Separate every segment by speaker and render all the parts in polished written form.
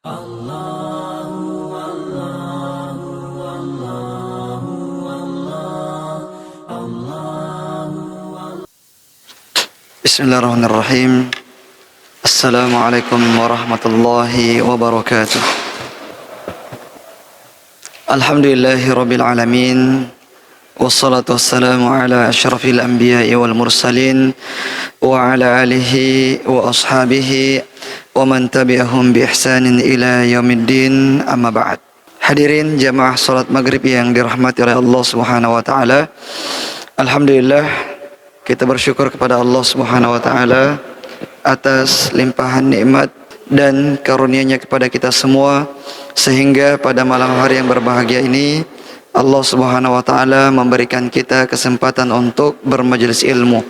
Speaker 1: Bismillahirrahmanirrahim. Assalamualaikum warahmatullahi wabarakatuh. Alhamdulillahirabbil alamin. Wassalatu wassalamu ala asyrafil anbiya'i wal mursalin wa ala alihi wa ashabihi wa man tabi'ahum bi ihsanin ila yaumiddin, amma ba'd. Hadirin jamaah salat maghrib yang dirahmati oleh Allah Subhanahu wa taala. Alhamdulillah, kita bersyukur kepada Allah Subhanahu wa taala atas limpahan nikmat dan karunia-Nya kepada kita semua, sehingga pada malam hari yang berbahagia ini Allah Subhanahu wa taala memberikan kita kesempatan untuk bermajelis ilmu.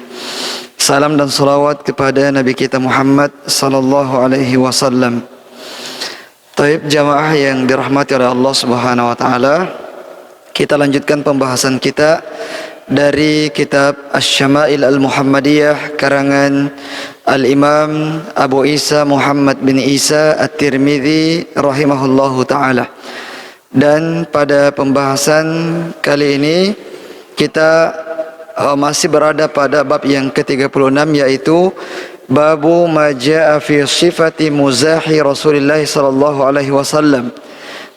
Speaker 1: Salam dan salawat kepada Nabi kita Muhammad sallallahu alaihi wasallam. Taib jamaah yang dirahmati oleh Allah Subhanahu wa taala, kita lanjutkan pembahasan kita dari kitab Asy-Syama'il Al-Muhammadiyah karangan Al-Imam Abu Isa Muhammad bin Isa At-Tirmidzi rahimahullahu taala. Dan pada pembahasan kali ini kita masih berada pada bab yang ke-36, yaitu babu ma jaa fi sifati muzahi Rasulillah sallallahu alaihi wasallam.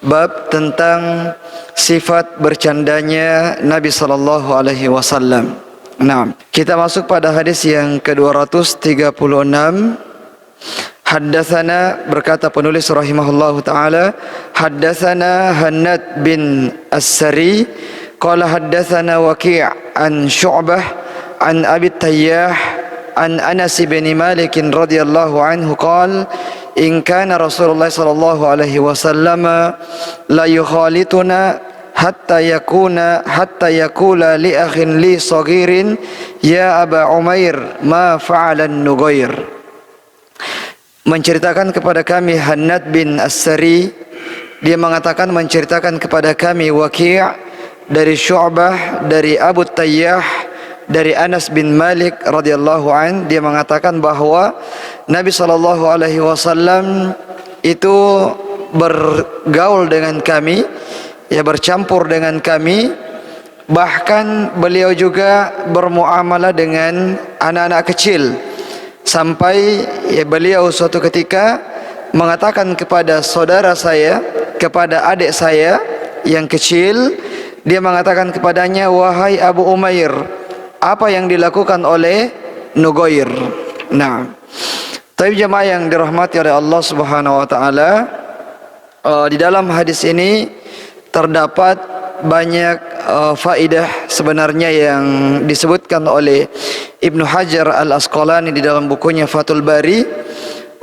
Speaker 1: Bab tentang sifat bercandanya Nabi sallallahu alaihi wasallam. Nah, kita masuk pada hadis yang ke-236. Haddatsana, berkata penulis rahimahullahu taala, haddatsana Hannad bin As-Sari qala haddatsana Waqi' an Syu'bah an Abi Tayyah an Anas bin Malik radhiyallahu anhu qala in kana Rasulullah sallallahu alaihi wasallam la yukhalituna hatta yakula li akhin li saghirin ya Aba Umair ma fa'ala an-Nughayr. Menceritakan kepada kami Hannad bin As-Sari, dia mengatakan menceritakan kepada kami Waqi' dari Syu'bah dari Abu Tayyah dari Anas bin Malik radhiyallahu an, dia mengatakan bahwa Nabi sallallahu alaihi wasallam itu bergaul dengan kami, ya, bercampur dengan kami, bahkan beliau juga bermuamalah dengan anak-anak kecil. Sampai ya, beliau suatu ketika mengatakan kepada saudara saya, kepada adik saya yang kecil, dia mengatakan kepadanya, wahai Abu Umair, apa yang dilakukan oleh Nughayr. Nah, tapi jemaah yang dirahmati oleh Allah Subhanahu wa taala, di dalam hadis ini terdapat banyak faidah sebenarnya yang disebutkan oleh Ibnu Hajar Al-Asqalani di dalam bukunya Fathul Bari.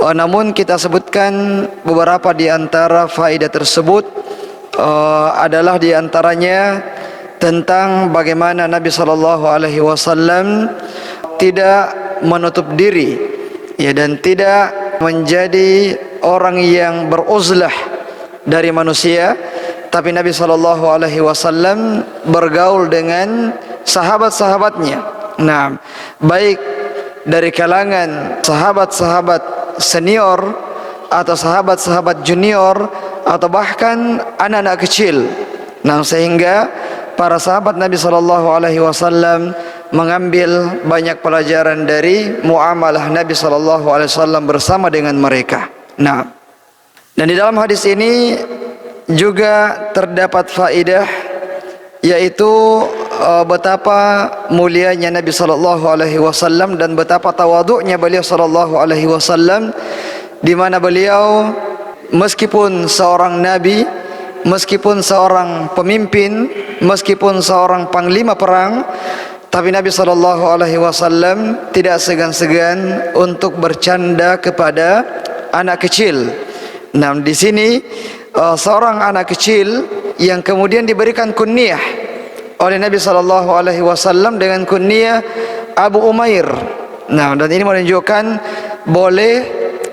Speaker 1: Namun kita sebutkan beberapa di antara faidah tersebut adalah di antaranya tentang bagaimana Nabi sallallahu alaihi wasallam tidak menutup diri, ya, dan tidak menjadi orang yang beruzlah dari manusia, tapi Nabi sallallahu alaihi wasallam bergaul dengan sahabat-sahabatnya. Nah, baik dari kalangan sahabat-sahabat senior atau sahabat-sahabat junior atau bahkan anak-anak kecil. Nah, sehingga para sahabat Nabi sallallahu alaihi wasallam mengambil banyak pelajaran dari muamalah Nabi sallallahu alaihi wasallam bersama dengan mereka. Nah, dan di dalam hadis ini juga terdapat faidah, yaitu betapa mulianya Nabi sallallahu alaihi wasallam dan betapa tawadhu'nya beliau sallallahu alaihi wasallam, di mana beliau meskipun seorang nabi, meskipun seorang pemimpin, meskipun seorang panglima perang, tapi Nabi sallallahu alaihi wasallam tidak segan-segan untuk bercanda kepada anak kecil. Nah, di sini seorang anak kecil yang kemudian diberikan kunyah oleh Nabi sallallahu alaihi wasallam dengan kunyah Abu Umair. Nah, dan ini menunjukkan boleh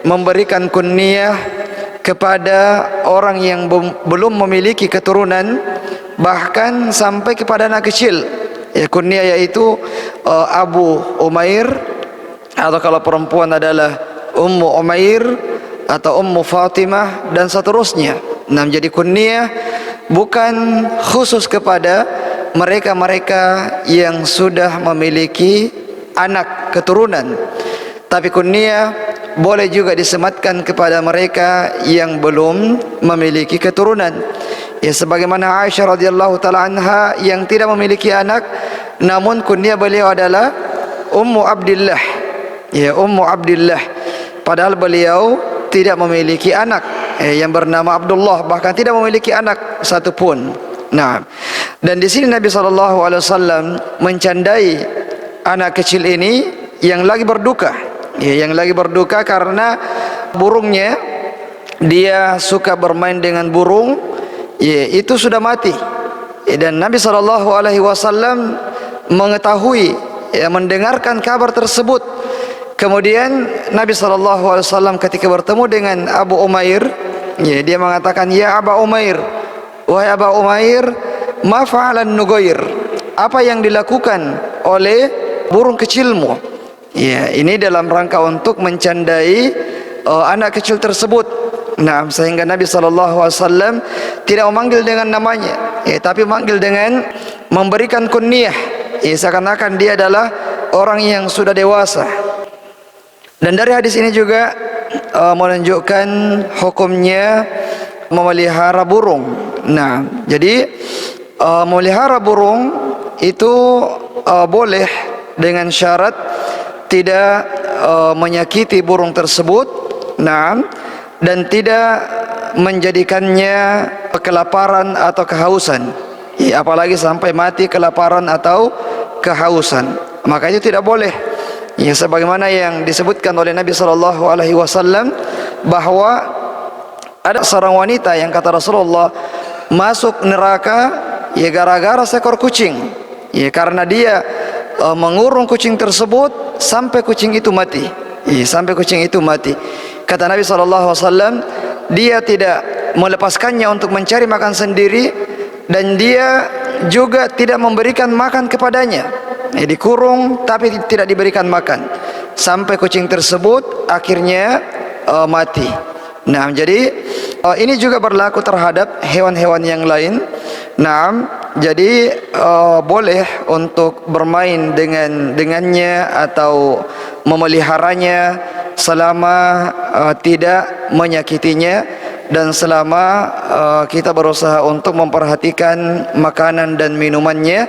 Speaker 1: memberikan kunyah kepada orang yang belum memiliki keturunan, bahkan sampai kepada anak kecil. Ya, kunyah yaitu Abu Umair, atau kalau perempuan adalah Ummu Umair, atau Ummu Fatimah dan seterusnya. Nah, jadi kunyah bukan khusus kepada mereka-mereka yang sudah memiliki anak keturunan, tapi kunyah boleh juga disematkan kepada mereka yang belum memiliki keturunan. Ya, sebagaimana Aisyah radhiyallahu taala anha yang tidak memiliki anak, namun kunyah beliau adalah Ummu Abdillah. Ya, Ummu Abdillah. Padahal beliau tidak memiliki anak yang bernama Abdullah, bahkan tidak memiliki anak satupun. Nah, dan di sini Nabi SAW mencandai anak kecil ini yang lagi berduka, ya, yang lagi berduka karena burungnya, dia suka bermain dengan burung, ya, itu sudah mati. Dan Nabi SAW mengetahui, ya, mendengarkan kabar tersebut. Kemudian Nabi SAW ketika bertemu dengan Abu Umair, ya, dia mengatakan, ya Aba Umair, wahai Aba Umair, ma fa'alan nugoir, apa yang dilakukan oleh burung kecilmu? Ya, ini dalam rangka untuk mencandai anak kecil tersebut. Nah, sehingga Nabi SAW tidak memanggil dengan namanya, ya, tapi memanggil dengan memberikan kunyah, ya, seakan-akan dia adalah orang yang sudah dewasa. Dan dari hadis ini juga menunjukkan hukumnya memelihara burung. Nah, jadi memelihara burung itu boleh dengan syarat tidak menyakiti burung tersebut, nah, dan tidak menjadikannya kelaparan atau kehausan, ya, apalagi sampai mati kelaparan atau kehausan, maka itu tidak boleh. Ya, sebagaimana yang disebutkan oleh Nabi SAW bahwa ada seorang wanita yang kata Rasulullah masuk neraka, ya, gara-gara seekor kucing, ya, karena dia mengurung kucing tersebut sampai kucing itu mati, ya, sampai kucing itu mati. Kata Nabi SAW, dia tidak melepaskannya untuk mencari makan sendiri, dan dia juga tidak memberikan makan kepadanya, ya, dikurung tapi tidak diberikan makan sampai kucing tersebut akhirnya mati. Nah, jadi ini juga berlaku terhadap hewan-hewan yang lain. Nah, jadi boleh untuk bermain dengannya atau memeliharanya selama tidak menyakitinya, dan selama kita berusaha untuk memperhatikan makanan dan minumannya,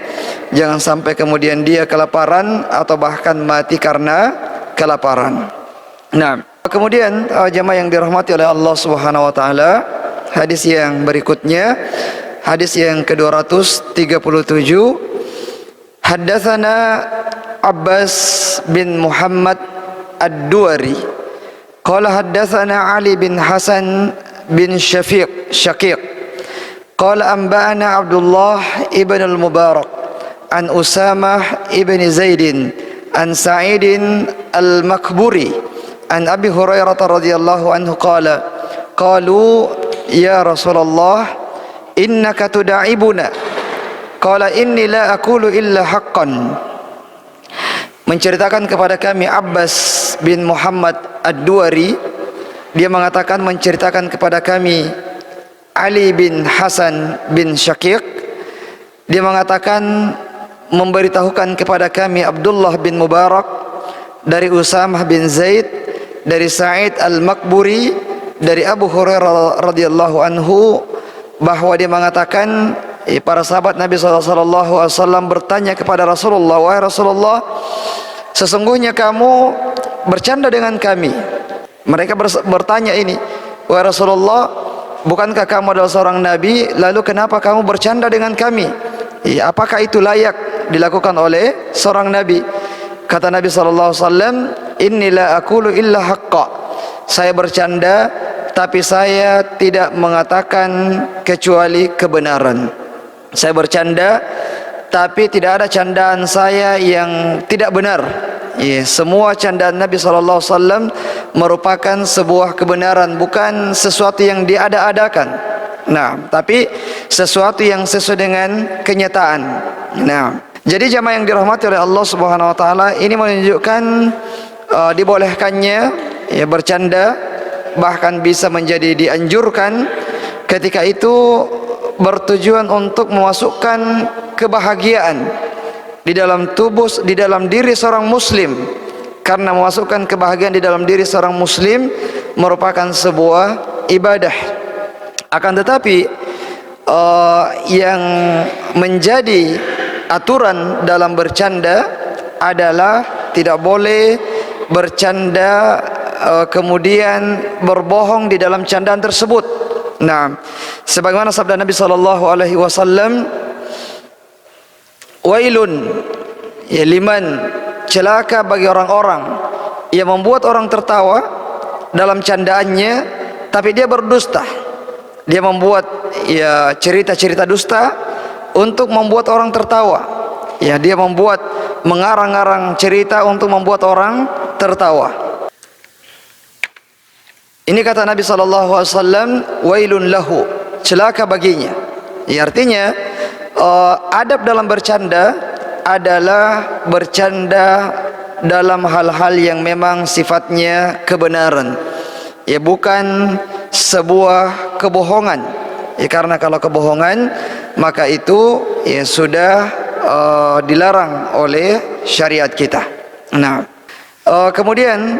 Speaker 1: jangan sampai kemudian dia kelaparan atau bahkan mati karena kelaparan. Nah, kemudian jemaah yang dirahmati oleh Allah Subhanahu wa taala, hadis yang berikutnya, hadis yang ke-237, haddatsana Abbas bin Muhammad Ad-Duwari qala haddatsana Ali bin Hasan bin Syaqiq qala anba'ana Abdullah ibn al-Mubarak an Usamah ibn Zaidin an Sa'idin al-Makburi an Abi Hurairah radhiyallahu anhu qala qalu ya Rasulullah innaka tuda'ibuna qala inni la aqulu illa haqqan. Menceritakan kepada kami Abbas bin Muhammad Ad-Duwari, dia mengatakan menceritakan kepada kami Ali bin Hasan bin Syaqiq, dia mengatakan memberitahukan kepada kami Abdullah bin Mubarak dari Usamah bin Zaid, dari Sa'id al-Makburi, dari Abu Hurairah radhiyallahu anhu, bahwa dia mengatakan para sahabat Nabi SAW bertanya kepada Rasulullah, wahai Rasulullah, sesungguhnya kamu bercanda dengan kami. Mereka bertanya ini, wahai Rasulullah, bukankah kamu adalah seorang Nabi, lalu kenapa kamu bercanda dengan kami? Apakah itu layak dilakukan oleh seorang Nabi? Kata Nabi SAW, inni la aqulu illa haqqa, saya bercanda tapi saya tidak mengatakan kecuali kebenaran. Saya bercanda tapi tidak ada candaan saya yang tidak benar. Ya, semua candaan Nabi SAW merupakan sebuah kebenaran, bukan sesuatu yang diada-adakan. Nah, tapi sesuatu yang sesuai dengan kenyataan. Nah, jadi jamaah yang dirahmati oleh Allah Subhanahu wa taala, ini menunjukkan dibolehkannya, ya, bercanda, bahkan bisa menjadi dianjurkan ketika itu bertujuan untuk memasukkan kebahagiaan di dalam tubuh, di dalam diri seorang muslim, karena memasukkan kebahagiaan di dalam diri seorang muslim merupakan sebuah ibadah. Akan tetapi yang menjadi aturan dalam bercanda adalah tidak boleh bercanda kemudian berbohong di dalam candaan tersebut. Nah, sebagaimana sabda Nabi sallallahu alaihi wasallam, wailun ya liman, celaka bagi orang-orang yang membuat orang tertawa dalam candaannya tapi dia berdusta. Dia membuat ya cerita-cerita dusta untuk membuat orang tertawa. Ya, dia membuat mengarang-arang cerita untuk membuat orang tertawa. Ini kata Nabi sallallahu alaihi wasallam, wailun lahu, celaka baginya. Ya, artinya adab dalam bercanda adalah bercanda dalam hal-hal yang memang sifatnya kebenaran. Ya, bukan sebuah kebohongan. Ya, karena kalau kebohongan maka itu ya sudah dilarang oleh syariat kita. Nah, kemudian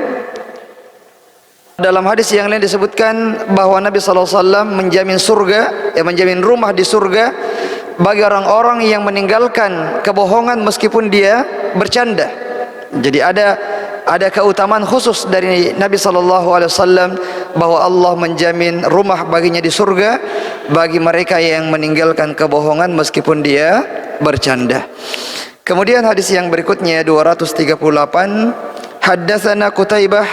Speaker 1: dalam hadis yang lain disebutkan bahwa Nabi SAW menjamin surga, menjamin rumah di surga bagi orang-orang yang meninggalkan kebohongan meskipun dia bercanda. Jadi ada keutamaan khusus dari Nabi SAW bahwa Allah menjamin rumah baginya di surga bagi mereka yang meninggalkan kebohongan meskipun dia bercanda. Kemudian hadis yang berikutnya 238, haddatsana Qutaibah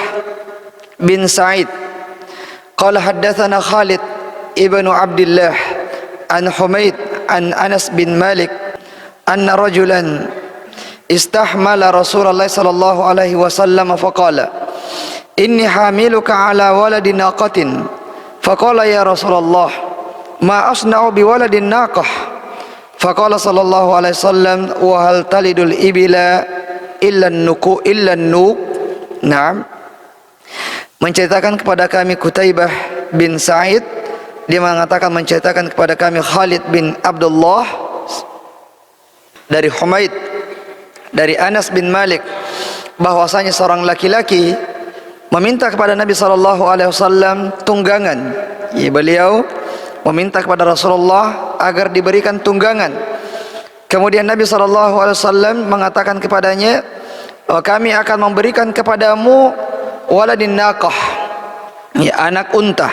Speaker 1: bin Sa'id qala haddatsana Khalid ibnu Abdullah an Humaid an Anas bin Malik anna rajulan istahmala Rasulullah sallallahu alaihi wasallam faqala inni hamiluka ala waladin naqatin faqala ya Rasulullah ma asna'u bi waladin naqah faqala sallallahu alaihi wasallam wa hal talidul ibila illa an-nuku illa an-nuk. Naam, menceritakan kepada kami Qutaibah bin Sa'id, dia mengatakan menceritakan kepada kami Khalid bin Abdullah dari Humaid dari Anas bin Malik bahwasanya seorang laki-laki meminta kepada Nabi SAW tunggangan. Ya, beliau meminta kepada Rasulullah agar diberikan tunggangan. Kemudian Nabi SAW mengatakan kepadanya, kami akan memberikan kepadamu waladin naqah, ya, anak unta.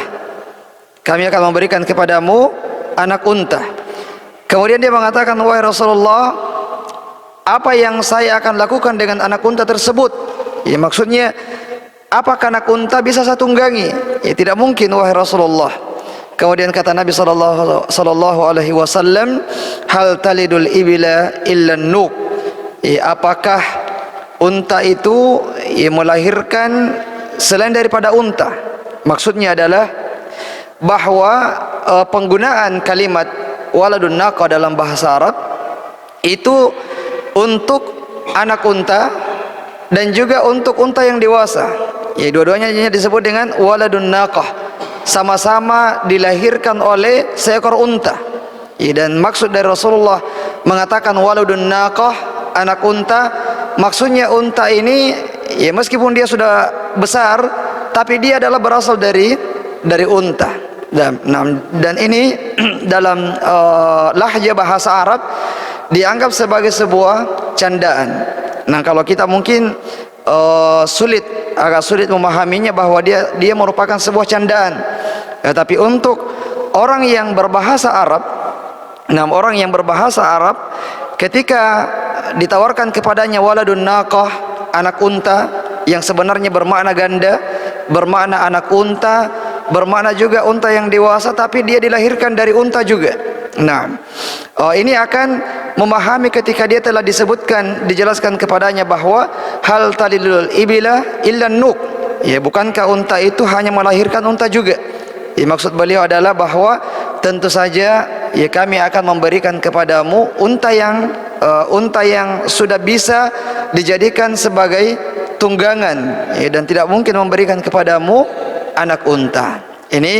Speaker 1: Kami akan memberikan kepadamu anak unta. Kemudian dia mengatakan, wahai Rasulullah, apa yang saya akan lakukan dengan anak unta tersebut? Ya, maksudnya apakah anak unta bisa saya tunggangi? Ya, tidak mungkin wahai Rasulullah. Kemudian kata Nabi sallallahu alaihi wasallam, hal talidul ibila illa nuk. Ya, apakah unta itu melahirkan selain daripada unta? Maksudnya adalah bahwa penggunaan kalimat waladun naqa dalam bahasa Arab itu untuk anak unta dan juga untuk unta yang dewasa. Ya, dua-duanya disebut dengan waladun naqah, sama-sama dilahirkan oleh seekor unta. Ya, dan maksud dari Rasulullah mengatakan waladun naqah, anak unta, maksudnya unta ini ya meskipun dia sudah besar tapi dia adalah berasal dari unta. Dan ini dalam lahja bahasa Arab dianggap sebagai sebuah candaan. Nah, kalau kita mungkin agak sulit memahaminya bahwa dia merupakan sebuah candaan. Ya, tapi untuk orang yang berbahasa Arab, orang yang berbahasa Arab, ketika ditawarkan kepadanya waladun naqah, anak unta, yang sebenarnya bermakna ganda, bermakna anak unta, bermakna juga unta yang dewasa, tapi dia dilahirkan dari unta juga. Nah, ini akan memahami ketika dia telah dijelaskan kepadanya bahwa hal talidul ibila illa nuk. Ya, bukankah unta itu hanya melahirkan unta juga? Ya, maksud beliau adalah bahwa tentu saja ya kami akan memberikan kepadamu unta yang sudah bisa dijadikan sebagai tunggangan, ya, dan tidak mungkin memberikan kepadamu anak unta. Ini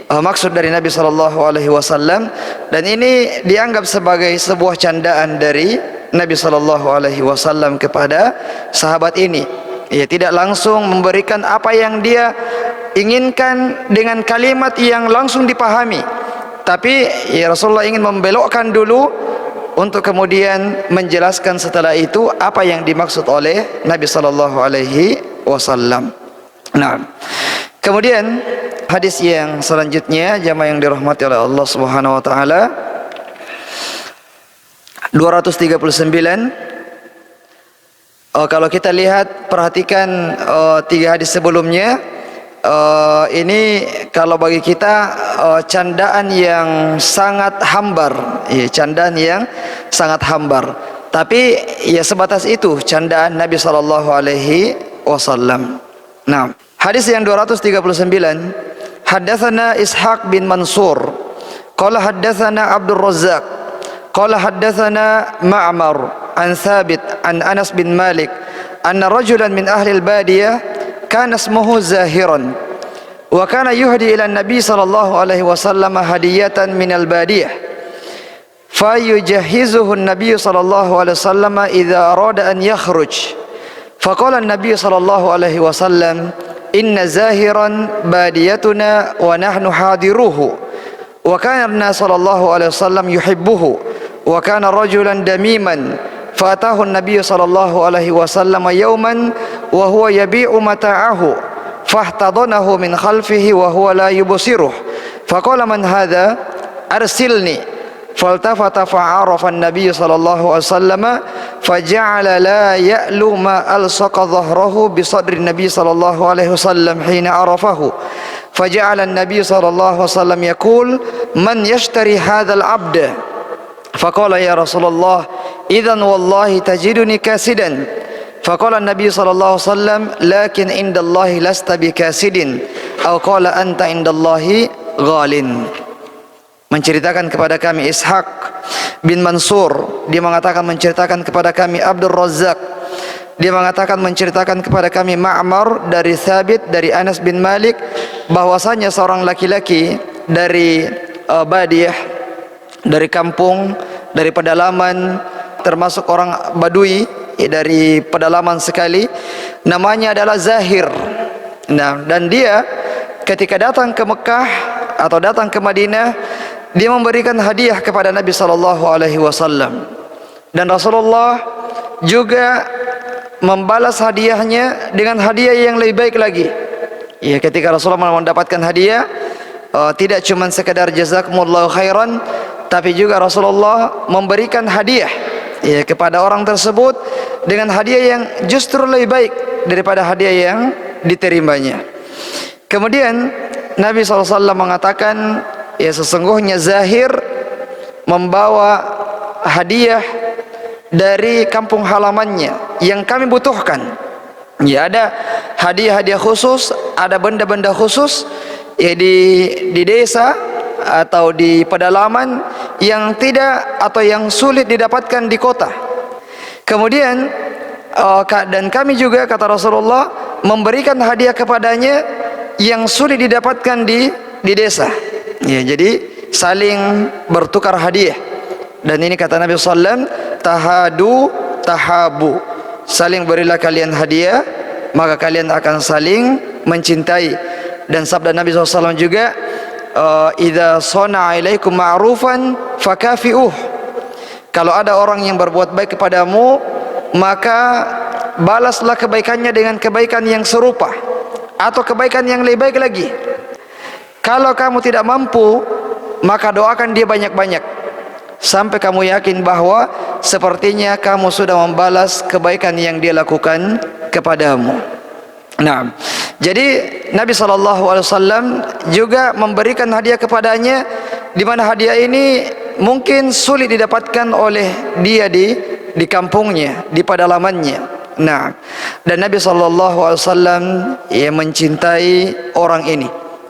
Speaker 1: maksud dari Nabi sallallahu alaihi wasallam, dan ini dianggap sebagai sebuah candaan dari Nabi sallallahu alaihi wasallam kepada sahabat ini. Ia tidak langsung memberikan apa yang dia inginkan dengan kalimat yang langsung dipahami, tapi ya Rasulullah ingin membelokkan dulu untuk kemudian menjelaskan setelah itu apa yang dimaksud oleh Nabi sallallahu alaihi wasallam. Nah, kemudian hadis yang selanjutnya, jamaah yang dirahmati oleh Allah Subhanahu wa taala, 239. Kalau kita lihat, perhatikan 3 hadis sebelumnya, ini kalau bagi kita candaan yang sangat hambar, ya, candaan yang sangat hambar. Tapi ya sebatas itu candaan Nabi sallallahu alaihi wasallam. Nah, hadis yang 239, haddatsana Ishaq bin Mansur qala haddatsana Abdul Razzaq qala haddatsana Ma'mar an Thabit an Anas bin Malik anna rajulan min ahli al-badiyah kana ismuhu Zahiran wa kana yuhdi ila an-nabi sallallahu alaihi wasallam hadiyatan min al-badiyah fayujahhizuhu an-nabi sallallahu alaihi wasallam idza arada an yakhruj. Faqala an-nabi sallallahu alaihi wasallam inna Zahiran badiyatuna wa nahnu hadiruhu wa kana an-nabi sallallahu alaihi wasallam yuhibbuhu wa kana rajulan damiman fatahu an-nabi sallallahu alaihi wasallam yawman wa huwa yabi'u mata'ahu fahtadanahu min khalfihi wa huwa la yubsiruh faqala man hadha arsilni faltafata fa'arafa an-nabi sallallahu alaihi wasallam faja'ala la ya'lu ma alsaqa dhahrahu bi sadri an-nabi sallallahu alaihi wasallam hina arafahu faja'ala an-nabi sallallahu alaihi wasallam yaqul man yashtari hadha al-'abda faqala ya Rasulullah idzan wallahi tajiduni kasidan faqala an-nabi sallallahu alaihi wasallam lakin indallahi lasta bikasidin aw qala anta indallahi ghalin. Menceritakan kepada kami Ishaq bin Mansur, dia mengatakan menceritakan kepada kami Abdul Razzaq, dia mengatakan menceritakan kepada kami Ma'mar dari Thabit dari Anas bin Malik bahwasanya seorang laki-laki dari Badiyah, dari kampung, dari pedalaman, termasuk orang Badui, dari pedalaman sekali, namanya adalah Zahir. Nah, dan dia ketika datang ke Mekah atau datang ke Madinah, dia memberikan hadiah kepada Nabi sallallahu alaihi wasallam, dan Rasulullah juga membalas hadiahnya dengan hadiah yang lebih baik lagi. Ya, ketika Rasulullah mendapatkan hadiah, tidak cuma sekadar jazakumullahu khairan, tapi juga Rasulullah memberikan hadiah ya kepada orang tersebut dengan hadiah yang justru lebih baik daripada hadiah yang diterimanya. Kemudian Nabi SAW mengatakan, ya sesungguhnya Zahir membawa hadiah dari kampung halamannya yang kami butuhkan. Ya, ada hadiah-hadiah khusus, ada benda-benda khusus ya di desa atau di pedalaman yang tidak atau yang sulit didapatkan di kota. Kemudian dan kami juga, kata Rasulullah, memberikan hadiah kepadanya yang sulit didapatkan di desa. Ya, jadi saling bertukar hadiah. Dan ini kata Nabi SAW, tahadu tahabu, saling berilah kalian hadiah, maka kalian akan saling mencintai. Dan sabda Nabi SAW juga, idza sana'a ilaikum ma'rufan fakafi'uh, kalau ada orang yang berbuat baik kepadamu, maka balaslah kebaikannya dengan kebaikan yang serupa atau kebaikan yang lebih baik lagi. Kalau kamu tidak mampu, maka doakan dia banyak-banyak sampai kamu yakin bahwa sepertinya kamu sudah membalas kebaikan yang dia lakukan kepadamu. Nah, jadi Nabi SAW juga memberikan hadiah kepadanya, di mana hadiah ini mungkin sulit didapatkan oleh dia di kampungnya, di pedalamannya. Nah, dan Nabi SAW ya mencintai orang ini.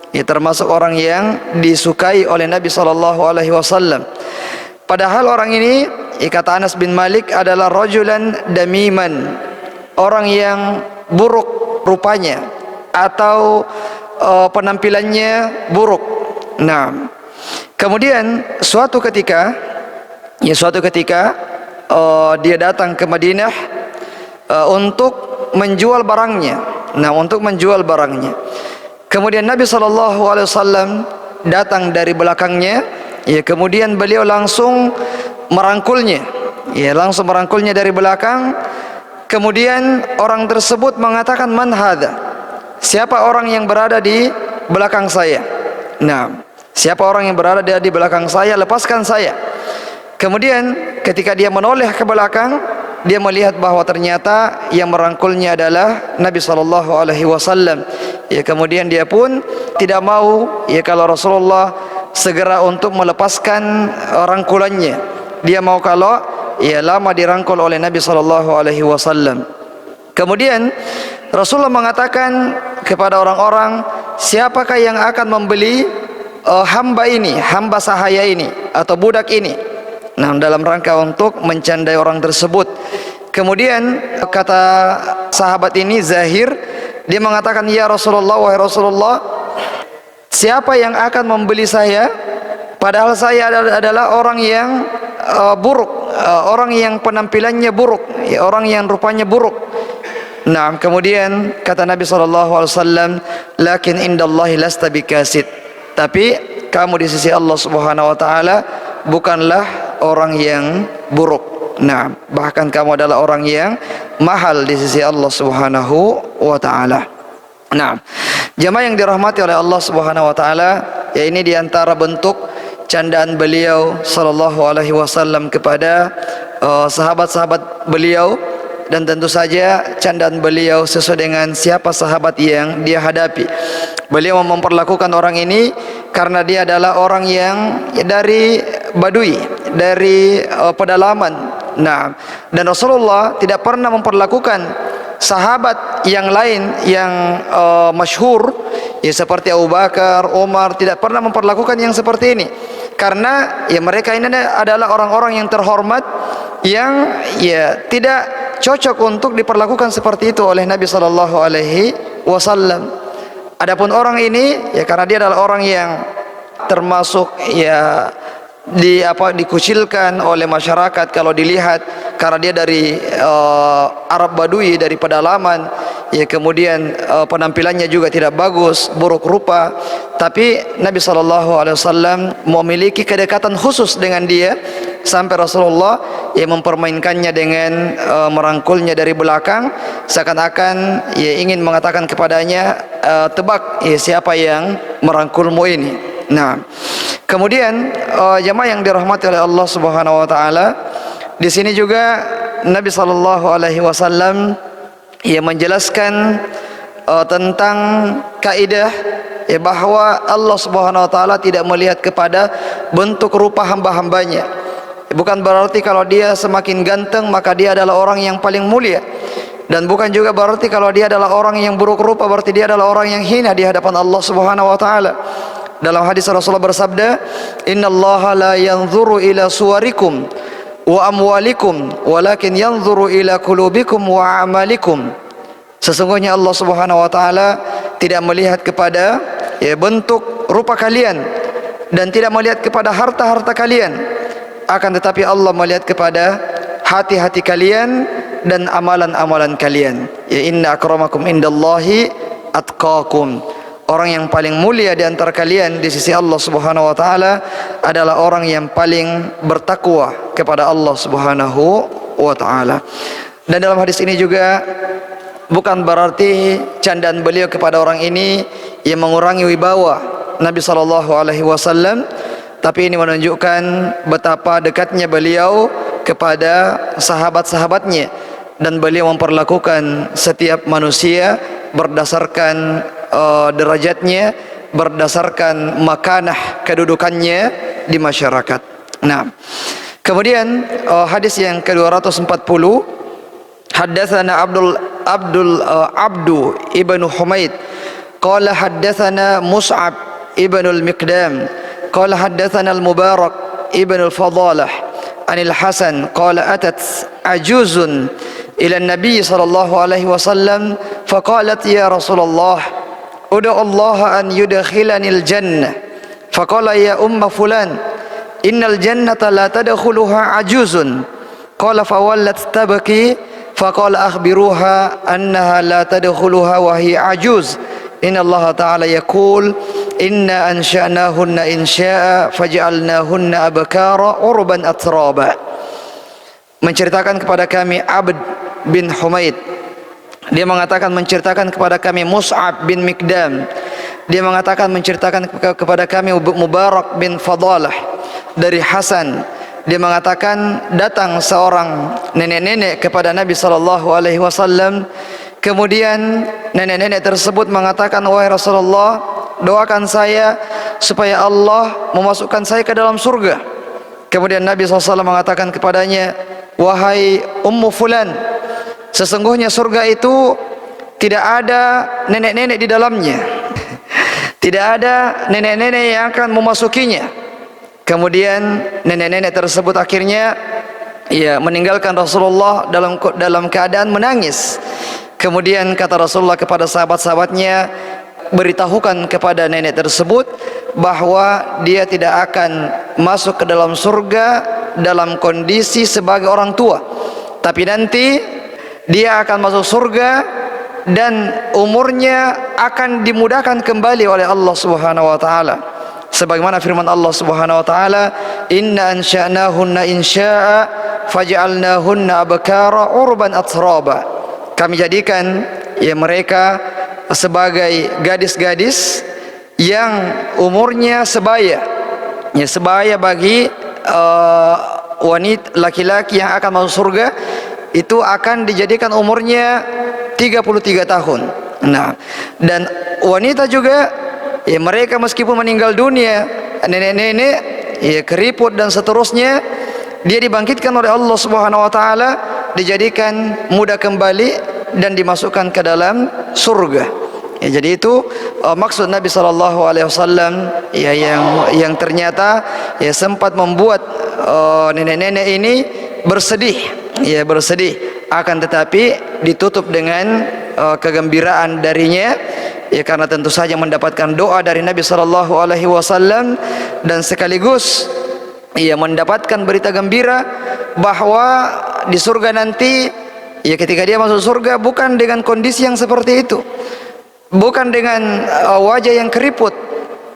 Speaker 1: Ya, termasuk orang yang disukai oleh Nabi SAW. Padahal orang ini, kata Anas bin Malik, adalah rajulan damiman, orang yang buruk rupanya, atau penampilannya buruk. Nah, kemudian suatu ketika dia datang ke Madinah untuk menjual barangnya. Nah, untuk menjual barangnya. Kemudian Nabi SAW datang dari belakangnya. Ya, kemudian beliau langsung merangkulnya. Ya, langsung merangkulnya dari belakang. Kemudian orang tersebut mengatakan, "Man hadza?" Siapa orang yang berada di belakang saya? Nah, siapa orang yang berada di belakang saya? Lepaskan saya. Kemudian ketika dia menoleh ke belakang, dia melihat bahwa ternyata yang merangkulnya adalah Nabi SAW. Ya, kemudian dia pun tidak mau ya kalau Rasulullah segera untuk melepaskan rangkulannya. Dia mau kalau ya lama dirangkul oleh Nabi SAW. Kemudian Rasulullah mengatakan kepada orang-orang, siapakah yang akan membeli hamba sahaya ini atau budak ini? Nah, dalam rangka untuk mencandai orang tersebut. Kemudian kata sahabat ini Zahir, dia mengatakan, "Ya Rasulullah, wahai Rasulullah, siapa yang akan membeli saya? Padahal saya adalah orang yang buruk, orang yang penampilannya buruk, ya, orang yang rupanya buruk." Nah, kemudian kata Nabi SAW, "Lakin indallahi lasta bikasid." Tapi kamu di sisi Allah Subhanahu wa taala bukanlah orang yang buruk. Nah, bahkan kamu adalah orang yang mahal di sisi Allah Subhanahu wa taala. Nah, jemaah yang dirahmati oleh Allah Subhanahu wa taala, ya ini di antara bentuk candaan beliau sallallahu alaihi wasallam kepada sahabat-sahabat beliau, dan tentu saja candaan beliau sesuai dengan siapa sahabat yang dia hadapi. Beliau memperlakukan orang ini karena dia adalah orang yang dari Badui, dari pedalaman. Nah, dan Rasulullah tidak pernah memperlakukan sahabat yang lain yang masyhur ya seperti Abu Bakar, Umar, tidak pernah memperlakukan yang seperti ini. Karena ya mereka ini adalah orang-orang yang terhormat yang ya tidak cocok untuk diperlakukan seperti itu oleh Nabi sallallahu alaihi wasallam. Adapun orang ini ya karena dia adalah orang yang termasuk ya dikucilkan oleh masyarakat kalau dilihat, karena dia dari Arab Badui, dari pedalaman, ya kemudian penampilannya juga tidak bagus, buruk rupa, tapi Nabi SAW memiliki kedekatan khusus dengan dia sampai Rasulullah ya mempermainkannya dengan merangkulnya dari belakang, seakan-akan ya ingin mengatakan kepadanya, tebak ya siapa yang merangkulmu ini. Nah, kemudian jemaah yang dirahmati oleh Allah Subhanahu wa taala, di sini juga Nabi sallallahu alaihi wasallam ia menjelaskan tentang kaidah ya bahwa Allah Subhanahu wa taala tidak melihat kepada bentuk rupa hamba-hambanya. Bukan berarti kalau dia semakin ganteng maka dia adalah orang yang paling mulia, dan bukan juga berarti kalau dia adalah orang yang buruk rupa berarti dia adalah orang yang hina di hadapan Allah Subhanahu wa taala. Dalam hadis Rasulullah bersabda, "Innallaha la yanzuru ila suwarikum wa amwalikum, walakin yanzuru ila qulubikum wa amalikum." Sesungguhnya Allah Subhanahu wa taala tidak melihat kepada ya bentuk rupa kalian dan tidak melihat kepada harta-harta kalian, akan tetapi Allah melihat kepada hati-hati kalian dan amalan-amalan kalian. Ya, inna akramakum indallahi atqakum. Orang yang paling mulia di antara kalian di sisi Allah Subhanahu wa taala adalah orang yang paling bertakwa kepada Allah Subhanahu wa taala. Dan dalam hadis ini juga bukan berarti candaan beliau kepada orang ini yang mengurangi wibawa Nabi sallallahu alaihi wasallam, tapi ini menunjukkan betapa dekatnya beliau kepada sahabat-sahabatnya, dan beliau memperlakukan setiap manusia berdasarkan derajatnya, berdasarkan makanah kedudukannya di masyarakat. Nah, kemudian hadis yang ke-240, haddatsana Abdu ibnu Humaid qala haddatsana Mus'ab ibnu al-Miqdam qala haddatsana al-Mubarak ibnu al-Fadalah anil Hasan qala atat ajuzun ila an-nabi sallallahu alaihi wasallam faqalat ya Rasulullah ud'u Allah an yudkhilanil jannah. Faqala ya umma fulan, innal jannata la tadkhuluha ajuzun. Qala fawallat tabki. Faqala akhbiruha annaha la tadkhuluha wa hiya ajuz. Inna Allah ta'ala yaqul inna ansha'nahunna insya'a faj'alnahunna abkara urban atraba. Menceritakan kepada kami Abd bin Humaid, dia mengatakan menceritakan kepada kami Mus'ab bin Mikdam, dia mengatakan menceritakan kepada kami Mubarak bin Fadalah dari Hasan. Dia mengatakan datang seorang nenek-nenek kepada Nabi SAW. Kemudian nenek-nenek tersebut mengatakan, wahai Rasulullah, doakan saya supaya Allah memasukkan saya ke dalam surga. Kemudian Nabi SAW mengatakan kepadanya, wahai Ummu Fulan, sesungguhnya surga itu tidak ada nenek-nenek di dalamnya. Tidak ada nenek-nenek yang akan memasukinya. Kemudian nenek-nenek tersebut akhirnya meninggalkan Rasulullah dalam keadaan menangis. Kemudian kata Rasulullah kepada sahabat-sahabatnya, beritahukan kepada nenek tersebut bahwa dia tidak akan masuk ke dalam surga dalam kondisi sebagai orang tua, tapi nanti dia akan masuk surga dan umurnya akan dimudahkan kembali oleh Allah Subhanahu wa taala. Sebagaimana firman Allah Subhanahu wa taala, inna ansha'nahunna insya'a faj'alnahunna abkara urban atraba. Kami jadikan mereka sebagai gadis-gadis yang umurnya sebaya. Sebaya bagi wanita laki-laki yang akan masuk surga itu akan dijadikan umurnya 33 tahun. Nah, dan wanita juga mereka meskipun meninggal dunia, nenek-nenek, keriput dan seterusnya, dia dibangkitkan oleh Allah Subhanahu wa taala, dijadikan muda kembali dan dimasukkan ke dalam surga. Jadi itu maksud Nabi SAW yang ternyata sempat membuat nenek-nenek ini bersedih, akan tetapi ditutup dengan kegembiraan darinya. Karena tentu saja mendapatkan doa dari Nabi SAW dan sekaligus mendapatkan berita gembira bahwa di surga nanti ketika dia masuk surga bukan dengan kondisi yang seperti itu, bukan dengan wajah yang keriput,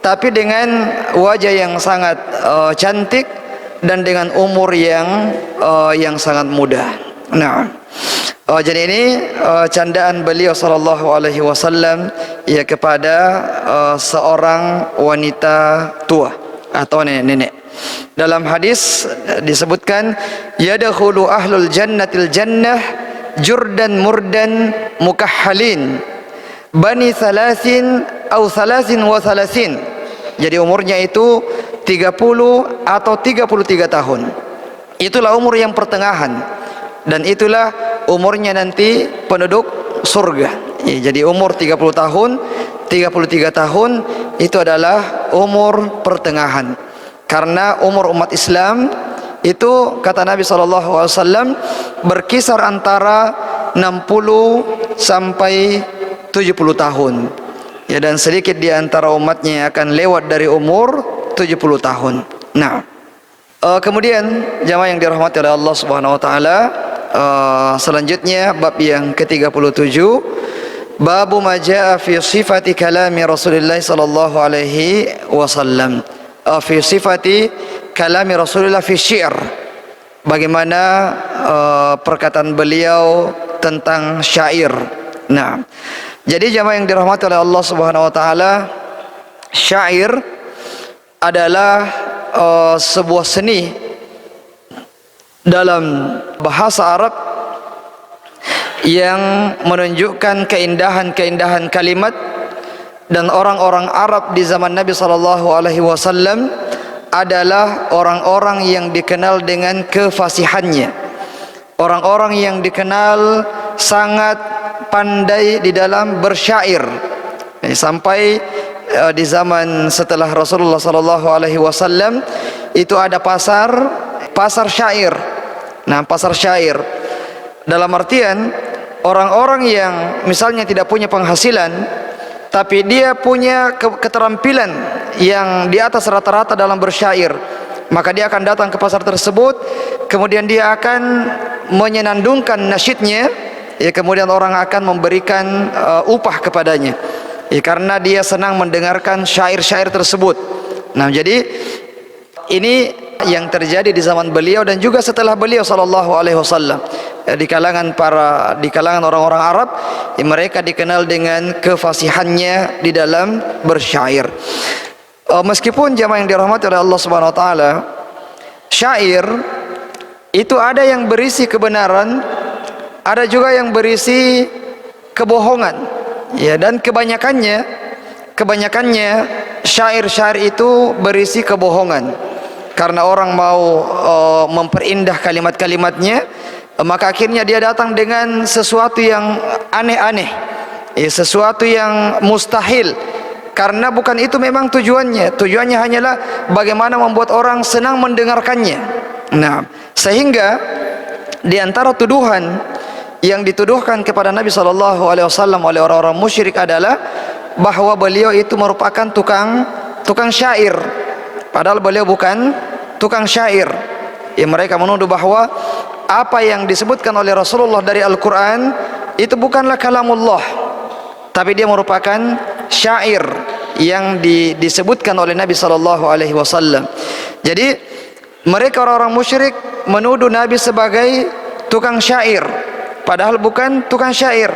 Speaker 1: tapi dengan wajah yang sangat cantik dan dengan umur yang sangat muda. Nah, jadi ini candaan beliau sallallahu alaihi wasallam kepada seorang wanita tua atau nenek-nenek. Dalam hadis disebutkan, yadkhulu ahlul jannatil jannah jurdan murdan mukahhalin bani thalathin atau thalathin wa thalathin. Jadi umurnya itu 30 atau 33 tahun. Itulah umur yang pertengahan. Dan itulah umurnya nanti penduduk surga. Jadi umur 30 tahun, 33 tahun itu adalah umur pertengahan. Karena umur umat Islam itu kata Nabi SAW berkisar antara 60 sampai 70 tahun. Dan sedikit di antara umatnya yang akan lewat dari umur 70 tahun. Nah, kemudian jamaah yang dirahmati oleh Allah Subhanahu wa taala, selanjutnya bab yang ke-37, babu ma jaa fi sifati kalami Rasulullah sallallahu alaihi wasallam, fi sifati kalami Rasulullah fi syi'r, bagaimana perkataan beliau tentang syair. Nah, jadi jamaah yang dirahmati oleh Allah Subhanahu wa taala, syair adalah sebuah seni dalam bahasa Arab yang menunjukkan keindahan-keindahan kalimat, dan orang-orang Arab di zaman Nabi SAW adalah orang-orang yang dikenal dengan kefasihannya, orang-orang yang dikenal sangat pandai di dalam bersyair. Sampai di zaman setelah Rasulullah SAW itu ada pasar syair. Nah, pasar syair dalam artian orang-orang yang misalnya tidak punya penghasilan, tapi dia punya keterampilan yang di atas rata-rata dalam bersyair, maka dia akan datang ke pasar tersebut, kemudian dia akan menyenandungkan nasyidnya, ya, kemudian orang akan memberikan upah kepadanya, ya, karena dia senang mendengarkan syair-syair tersebut. Nah, jadi ini yang terjadi di zaman beliau dan juga setelah beliau sallallahu alaihi wasallam. Di kalangan orang-orang Arab, mereka dikenal dengan kefasihannya di dalam bersyair. Meskipun jamaah yang dirahmati oleh Allah Subhanahu wa taala, syair itu ada yang berisi kebenaran, ada juga yang berisi kebohongan. Ya, dan kebanyakannya syair-syair itu berisi kebohongan. Karena orang mau memperindah kalimat-kalimatnya, maka akhirnya dia datang dengan sesuatu yang aneh-aneh, ya, sesuatu yang mustahil, karena bukan itu memang tujuannya. Tujuannya hanyalah bagaimana membuat orang senang mendengarkannya. Nah, sehingga di antara tuduhan yang dituduhkan kepada Nabi SAW oleh orang-orang musyrik adalah bahwa beliau itu merupakan tukang syair, padahal beliau bukan tukang syair. Ya, mereka menuduh bahwa apa yang disebutkan oleh Rasulullah dari Al-Quran itu bukanlah kalamullah, tapi dia merupakan syair yang disebutkan oleh Nabi SAW. Jadi mereka orang-orang musyrik menuduh Nabi sebagai tukang syair, padahal bukan tukang syair.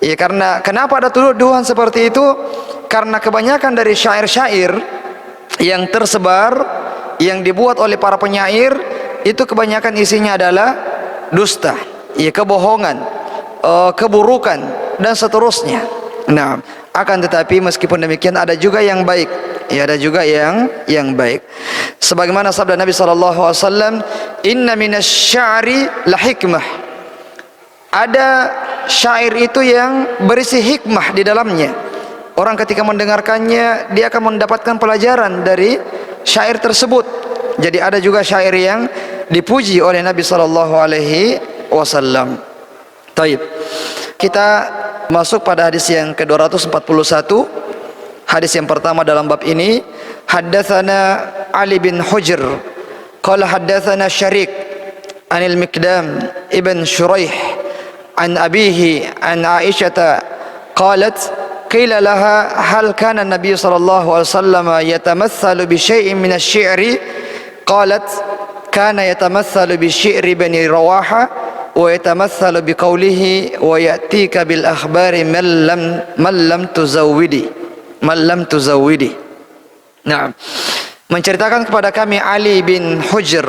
Speaker 1: Ya, karena kenapa ada tuduhan seperti itu? Karena kebanyakan dari syair-syair yang tersebar, yang dibuat oleh para penyair, itu kebanyakan isinya adalah dusta, ya, kebohongan, keburukan, dan seterusnya. Nah, akan tetapi meskipun demikian ada juga yang baik, ya, ada juga yang baik. Sebagaimana sabda Nabi SAW, inna minasy-sya'ri la hikmah. Ada syair itu yang berisi hikmah di dalamnya. Orang ketika mendengarkannya, dia akan mendapatkan pelajaran dari syair tersebut. Jadi ada juga syair yang dipuji oleh Nabi SAW. Taib. Kita masuk pada hadis yang ke-241. Hadis yang pertama dalam bab ini. Haddatsana Ali bin Hujr qala haddatsana Syarik anil Miqdam ibn Shuraih an abihi an Aisyah qalat qila laha hal kana an-nabiy sallallahu alaihi wasallam yatamatsalu bi syai'in min asy-syi'ri qalat kana yatamatsalu bi syi'ri bani Rawaha wa yatamatsalu bi qawlihi wa ya'tika bil akhbari man lam tuzawwidi. Nah, menceritakan kepada kami Ali bin Hujr,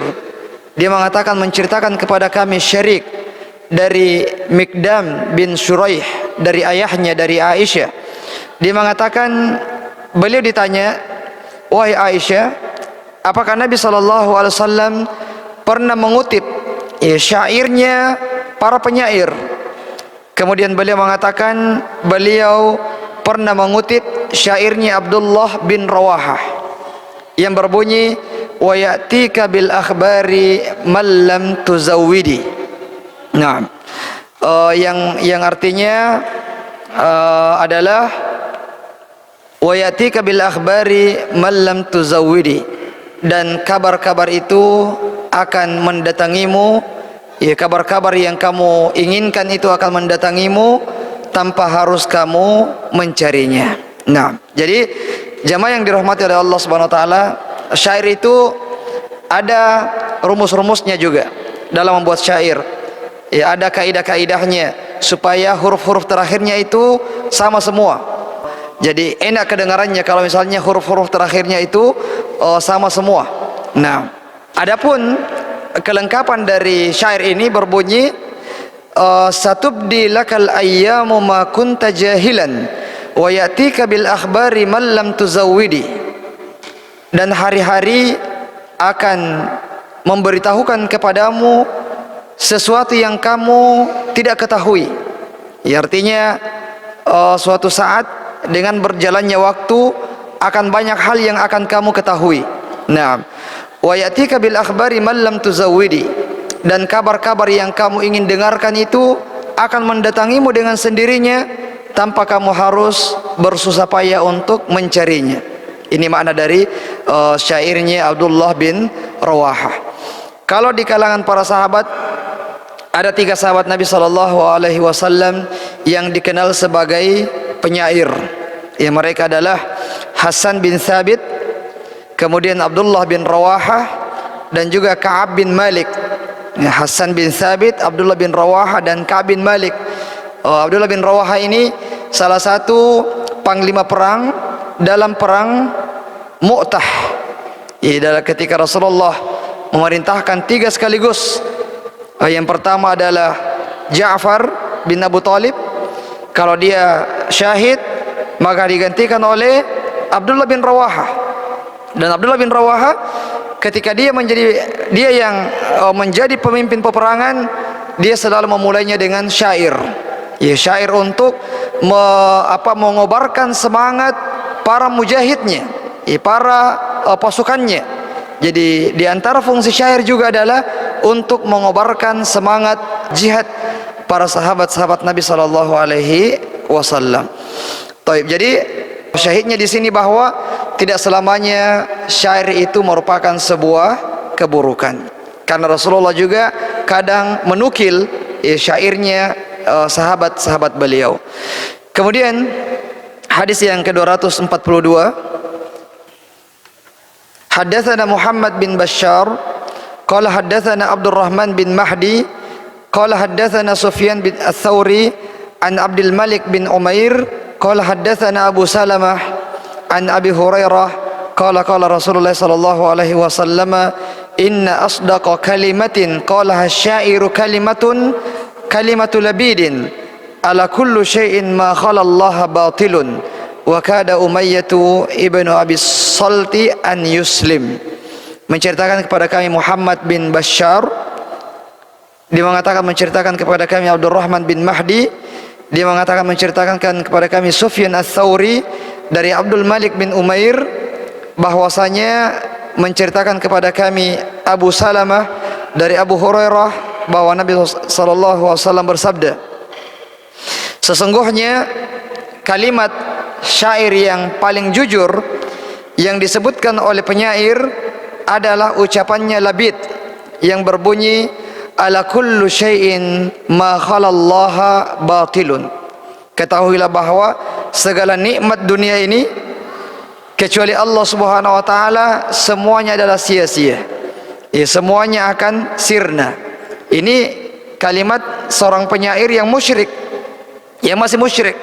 Speaker 1: dia mengatakan menceritakan kepada kami Syarik dari Miqdam bin Shuraih, dari ayahnya, dari Aisyah. Dia mengatakan, beliau ditanya, wahai Aisyah, apakah Nabi SAW pernah mengutip syairnya para penyair? Kemudian beliau mengatakan beliau pernah mengutip syairnya Abdullah bin Rawahah yang berbunyi wa ya'tika bil akhbari man lam tuzawwidi. Nah, yang artinya adalah wa ya'tika bil akhbari man lam tuzawwidi, dan kabar-kabar itu akan mendatangimu, ya, kabar-kabar yang kamu inginkan itu akan mendatangimu tanpa harus kamu mencarinya. Nah, jadi jamaah yang dirahmati oleh Allah Subhanahu wa taala, syair itu ada rumus-rumusnya juga dalam membuat syair. Ya, ada kaidah-kaidahnya supaya huruf-huruf terakhirnya itu sama semua. Jadi enak kedengarannya kalau misalnya huruf-huruf terakhirnya itu sama semua. Nah, adapun kelengkapan dari syair ini berbunyi satubdi lakal ayyamu ma kunta jahilan wa ya'tika bil akhbari man lam tuzawwidi. Dan hari-hari akan memberitahukan kepadamu sesuatu yang kamu tidak ketahui. Ya, artinya suatu saat dengan berjalannya waktu akan banyak hal yang akan kamu ketahui. Nah, wa ya'tika bil akhbari man lam tuzawwidi, dan kabar-kabar yang kamu ingin dengarkan itu akan mendatangimu dengan sendirinya tanpa kamu harus bersusah payah untuk mencarinya. Ini makna dari syairnya Abdullah bin Rawahah. Kalau di kalangan para sahabat, ada 3 sahabat Nabi SAW yang dikenal sebagai penyair. Ya, mereka adalah Hasan bin Thabit, kemudian Abdullah bin Rawahah, dan juga Ka'ab bin Malik. Ya, Hasan bin Thabit, Abdullah bin Rawahah, dan Ka'ab bin Malik. Abdullah bin Rawahah ini salah satu panglima perang dalam perang Mu'tah. Adalah ketika Rasulullah memerintahkan 3 sekaligus. Yang pertama adalah Ja'far bin Abu Talib. Kalau dia syahid, maka digantikan oleh Abdullah bin Rawahah. Dan Abdullah bin Rawahah ketika dia yang menjadi pemimpin peperangan, dia selalu memulainya dengan syair. Ya, syair untuk mengobarkan semangat para mujahidnya, para pasukannya. Jadi di antara fungsi syair juga adalah untuk mengobarkan semangat jihad para sahabat-sahabat Nabi sallallahu alaihi wasallam. Jadi syahidnya di sini bahwa tidak selamanya syair itu merupakan sebuah keburukan. Karena Rasulullah juga kadang menukil syairnya sahabat-sahabat beliau. Kemudian hadis yang ke-242, haddatsana Muhammad bin Bashar qala haddatsana Abdurrahman bin Mahdi qala haddatsana Sufyan bin Ats-Tsauri an Abdul Malik bin Umair qala haddatsana Abu Salamah an Abi Hurairah qala qala Rasulullah sallallahu alaihi wasallam inna asdaqa kalimatin qalaha asy-syairu kalimatu labidin ala kullu syai'in ma khala Allah batilun wa kada Umayyatu ibnu Abi Salti an Yuslim. Menceritakan kepada kami Muhammad bin Bashar, dia mengatakan menceritakan kepada kami Abdurrahman bin Mahdi, dia mengatakan menceritakan kepada kami Sufyan Ats-Tsauri dari Abdul Malik bin Umair, bahwasanya menceritakan kepada kami Abu Salamah dari Abu Hurairah bahwa Nabi SAW bersabda, sesungguhnya kalimat syair yang paling jujur yang disebutkan oleh penyair adalah ucapannya labid yang berbunyi ala kullu syai'in ma khalallaha batilun. Ketahuilah bahwa segala nikmat dunia ini kecuali Allah Subhanahu wa taala semuanya adalah sia-sia. Semuanya akan sirna. Ini kalimat seorang penyair yang musyrik, yang masih musyrik.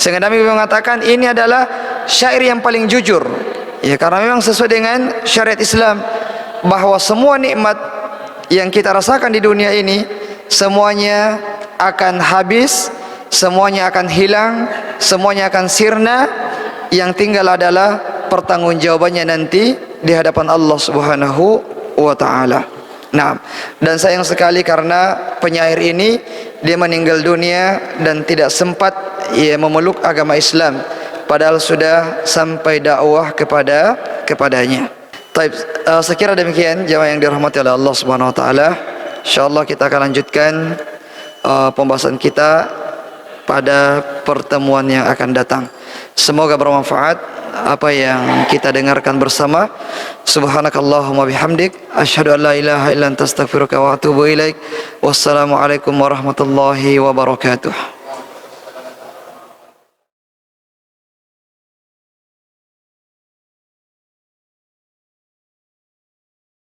Speaker 1: Sehingga Nabi mengatakan ini adalah syair yang paling jujur. Karena memang sesuai dengan syariat Islam bahwa semua nikmat yang kita rasakan di dunia ini semuanya akan habis, semuanya akan hilang, semuanya akan sirna. Yang tinggal adalah pertanggungjawabannya nanti di hadapan Allah Subhanahu wa taala. Nah, dan sayang sekali karena penyair ini dia meninggal dunia dan tidak sempat memeluk agama Islam, padahal sudah sampai dakwah kepadanya. Baik, sekira demikian jamaah yang dirahmati oleh Allah Subhanahu wa taala. Insyaallah kita akan lanjutkan pembahasan kita pada pertemuan yang akan datang. Semoga bermanfaat apa yang kita dengarkan bersama. Subhanakallahumma bihamdik asyhadu an la ilaha illa anta astaghfiruka wa atubu ilaik. Wassalamualaikum warahmatullahi wabarakatuh.